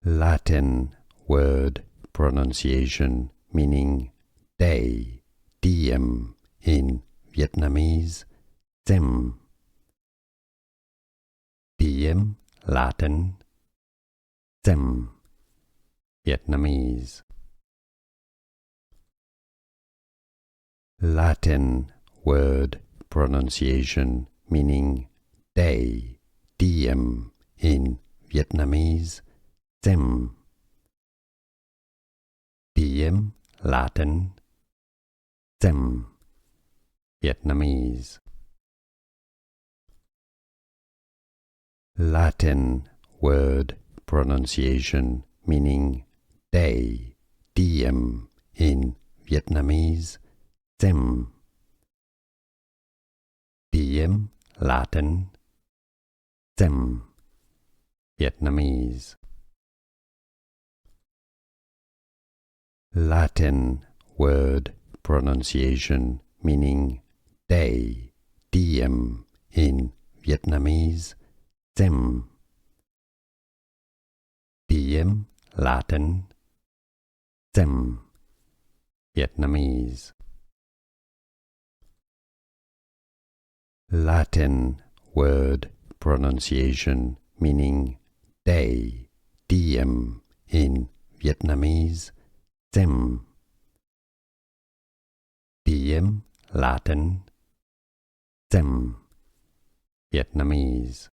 Latin word pronunciation meaning day, diem in Vietnamese, Diem. Diem, Latin, Diem, Vietnamese. Latin word pronunciation meaning day, diem in Vietnamese, Diem. Diem, Latin, Diem, Vietnamese. Latin word pronunciation meaning day, diem in Vietnamese, Diem. Diem, Latin, Diem, Vietnamese. Latin word pronunciation meaning day, diem in Vietnamese, Diem. Diem, Latin, Diem, Vietnamese. Latin word pronunciation meaning day, diem in Vietnamese, Diem. Diem, Latin, Diem, Vietnamese.